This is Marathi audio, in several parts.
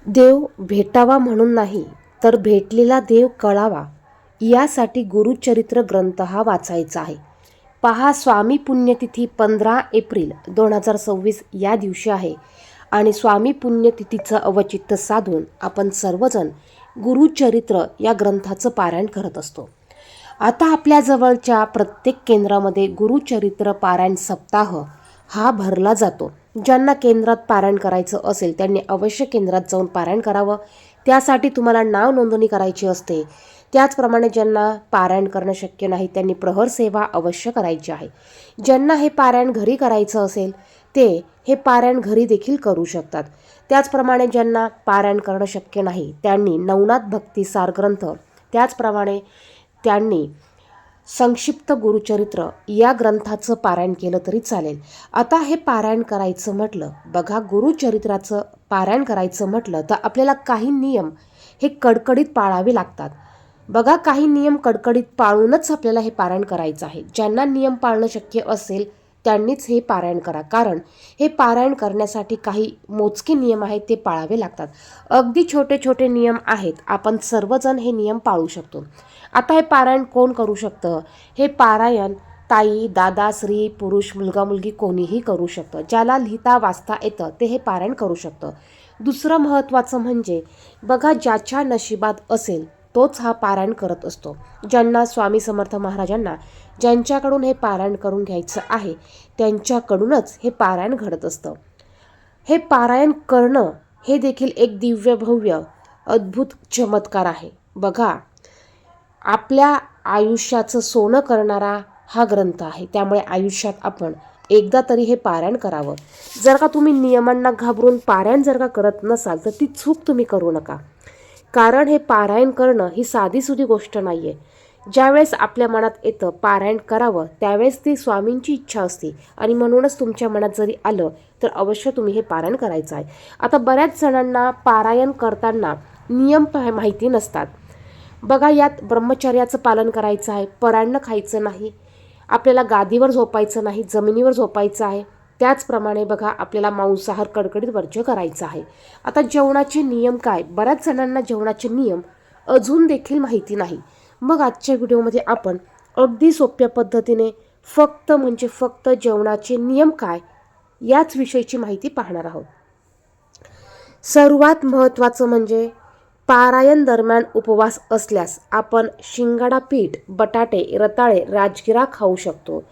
देव भेटावा म्हणून नाही, तर भेटलेला देव कळावा यासाठी गुरुचरित्र ग्रंथ हा वाचायचा आहे. पहा, स्वामी पुण्यतिथी 15 एप्रिल 2026 या दिवशी आहे आणि स्वामी पुण्यतिथीचं अवचित्त साधून आपण सर्वजण गुरुचरित्र या ग्रंथाचं पारायण करत असतो. आता आपल्या जवळच्या प्रत्येक केंद्रामध्ये गुरुचरित्र पारायण सप्ताह हा भरला जातो. ज्यांना केंद्रात पारायण करायचं असेल त्यांनी अवश्य केंद्रात जाऊन पारायण करावं. त्यासाठी तुम्हाला नाव नोंदणी करायची असते. त्याचप्रमाणे ज्यांना पारायण करणं शक्य नाही त्यांनी प्रहर सेवा अवश्य करायची आहे. ज्यांना हे पारायण घरी करायचं असेल ते हे पारायण घरी देखील करू शकतात. त्याचप्रमाणे ज्यांना पारायण करणं शक्य नाही त्यांनी नवनाथ भक्ती सार ग्रंथ, त्याचप्रमाणे त्यांनी संक्षिप्त गुरुचरित्र या ग्रंथाचं पारायण केलं तरी चालेल. आता हे पारायण करायचं म्हटलं, बघा, गुरुचरित्राचं पारायण करायचं म्हटलं तर आपल्याला काही नियम हे कडकडीत पाळावे लागतात. बघा, काही नियम कडकडीत पाळूनच आपल्याला हे पारायण करायचं आहे. ज्यांना नियम पाळणं शक्य असेल त्यांनीच हे पारायण करा, कारण हे पारायण करण्यासाठी काही मोजके नियम आहेत ते पाळावे लागतात. अगदी छोटे छोटे नियम आहेत, आपण सर्वजण हे नियम पाळू शकतो. आता हे पारायण कोण करू शकतं? हे पारायण ताई, दादा, स्त्री, पुरुष, मुलगा, मुलगी कोणीही करू शकतं. ज्याला लिहिता वाचता येतं ते हे पारायण करू शकतं. दुसरं महत्त्वाचं म्हणजे बघा, ज्याच्या नशिबात असेल तोच हा पारायण करत असतो. ज्यांना स्वामी समर्थ महाराजांना ज्यांच्याकडून हे पारायण करून घ्यायचं आहे त्यांच्याकडूनच हे पारायण घडत असतं. हे पारायण करणं हे देखील एक दिव्य भव्य अद्भुत चमत्कार आहे. बघा, आपल्या आयुष्याचं सोनं करणारा हा ग्रंथ आहे, त्यामुळे आयुष्यात आपण एकदा तरी हे पारायण करावं. जर का तुम्ही नियमांना घाबरून पारायण जर का करत नसाल तर ती चूक तुम्ही करू नका, कारण हे पारायण करणं ही साधीसुधी गोष्ट नाही आहे. ज्यावेळेस आपल्या मनात येतं पारायण करावं त्यावेळेस ती स्वामींची इच्छा असते आणि म्हणूनच तुमच्या मनात जरी आलं तर अवश्य तुम्ही हे पारायण करायचं आहे. आता बऱ्याच जणांना पारायण करताना नियम माहिती नसतात. बघा, यात ब्रह्मचर्याचं पालन करायचं आहे, परान्न खायचं नाही, आपल्याला गादीवर झोपायचं नाही, जमिनीवर झोपायचं आहे. त्याचप्रमाणे बघा, आपल्याला मांसाहार कडकडीत वर्ज्य करायचं आहे. आता जेवणाचे नियम काय? बऱ्याच जणांना जेवणाचे नियम अजून देखील माहिती नाही. मग आजच्या व्हिडिओमध्ये आपण अगदी सोप्या पद्धतीने फक्त जेवणाचे नियम काय याच विषयीची माहिती पाहणार आहोत. सर्वात महत्त्वाचं म्हणजे पारायण दरम्यान उपवास असल्यास आपण शिंगाडा पीठ, बटाटे, रताळे, राजगिरा खाऊ शकतो.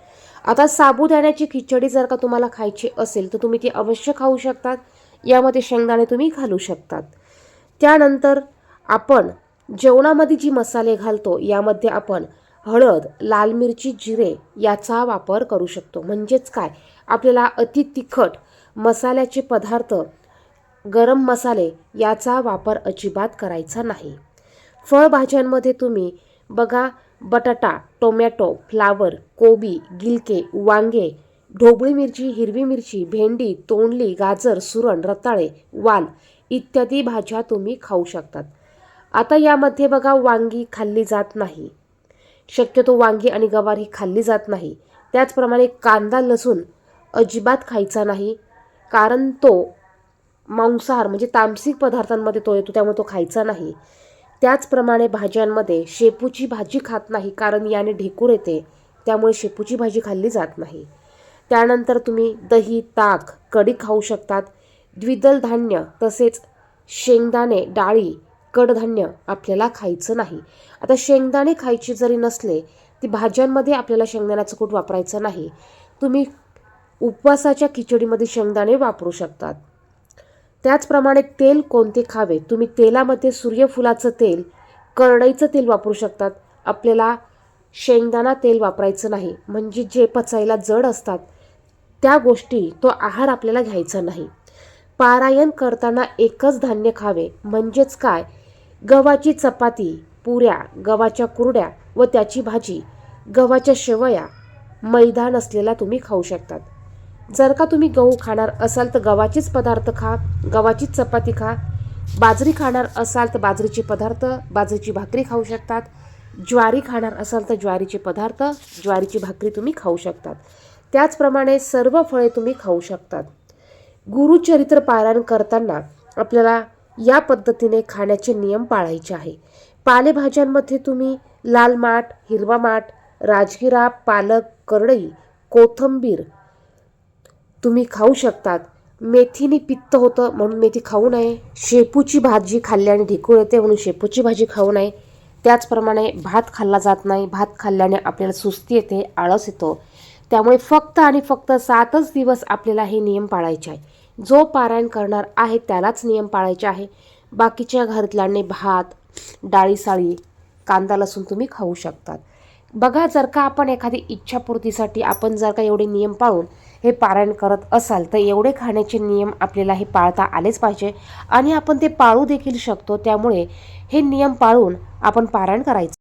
आता साबुदाण्याची खिचडी जर का तुम्हाला खायची असेल तर तुम्ही ती अवश्य खाऊ शकतात. यामध्ये शेंगदाणे तुम्ही घालू शकतात. त्यानंतर आपण जेवणामध्ये जी मसाले घालतो यामध्ये आपण हळद, लाल मिरची, जिरे याचा वापर करू शकतो. म्हणजेच काय, आपल्याला अति तिखट मसाल्याचे पदार्थ, गरम मसाले याचा वापर अजिबात करायचा नाही. फळभाज्यांमध्ये तुम्ही बघा, बटाटा, टोमॅटो, फ्लावर, कोबी, गिलके, वांगे, ढोबळी मिरची, हिरवी मिरची, भेंडी, तोंडली, गाजर, सुरण, रताळे, वाल इत्यादी भाज्या तुम्ही खाऊ शकतात. आता यामध्ये बघा, वांगी खाल्ली जात नाही, शक्यतो वांगी आणि गवार ही खाल्ली जात नाही. त्याचप्रमाणे कांदा, लसूण अजिबात खायचा नाही, कारण तो मांसाहार म्हणजे तामसिक पदार्थांमध्ये तो येतो, त्यामुळे तो खायचा नाही. त्याचप्रमाणे भाज्यांमध्ये शेपूची भाजी खात नाही, कारण याने ढेकूर येते, त्यामुळे शेपूची भाजी खाल्ली जात नाही. त्यानंतर तुम्ही दही, ताक, कढी खाऊ शकतात. द्विदल धान्य तसेच शेंगदाणे, डाळी, कडधान्य आपल्याला खायचं नाही. आता शेंगदाणे खायचे जरी नसले ती भाज्यांमध्ये आपल्याला शेंगदाण्याचं कूट वापरायचं नाही. तुम्ही उपवासाच्या खिचडीमध्ये शेंगदाणे वापरू शकतात. त्याचप्रमाणे तेल कोणते खावे? तुम्ही तेलामध्ये सूर्यफुलाचं तेल, करडईचं तेल वापरू शकतात. आपल्याला शेंगदाणा तेल वापरायचं नाही, म्हणजे जे पचायला जड असतात त्या गोष्टी, तो आहार आपल्याला घ्यायचा नाही. पारायण करताना एकच धान्य खावे, म्हणजेच काय, गव्हाची चपाती, पुऱ्या, गव्हाच्या कुरड्या व त्याची भाजी, गव्हाच्या शेवया, मैदा नसलेला तुम्ही खाऊ शकतात. जर का तुम्ही गहू खाणार असाल तर गव्हाचेच पदार्थ खा, गव्हाचीच चपाती खा. बाजरी खाणार असाल तर बाजरीचे पदार्थ, बाजरीची भाकरी खाऊ शकतात. ज्वारी खाणार असाल तर ज्वारीचे पदार्थ, ज्वारीची भाकरी तुम्ही खाऊ शकतात. त्याचप्रमाणे सर्व फळे तुम्ही खाऊ शकतात. गुरुचरित्र पारायण करताना आपल्याला या पद्धतीने खाण्याचे नियम पाळायचे आहे. पालेभाज्यांमध्ये तुम्ही लाल माठ, हिरवा माठ, राजगिरा, पालक, करडई, कोथिंबीर तुम्ही खाऊ शकतात. मेथीने पित्त होतं म्हणून मेथी खाऊ नये. शेपूची भाजी खाल्ल्याने ढेकूळ येते म्हणून शेपूची भाजी खाऊ नये. त्याचप्रमाणे भात खाल्ला जात नाही. भात खाल्ल्याने आपल्याला सुस्ती येते, आळस येतो. त्यामुळे फक्त आणि फक्त 7च दिवस आपल्याला हे नियम पाळायचे आहे. जो पारायण करणार आहे त्यालाच नियम पाळायचे आहे. बाकीच्या घरातल्यांनी भात, डाळी-साळी, कांदा लसूण तुम्ही खाऊ शकतात. बघा, जर का आपण एखादी इच्छापूर्तीसाठी आपण जर का एवढे नियम पाळून हे पारायण करत असाल तर एवढे खाण्याचे नियम आपल्याला हे पाळता आलेच पाहिजे आणि आपण ते पाळू देखील शकतो. त्यामुळे हे नियम पाळून आपण पारायण करायचं.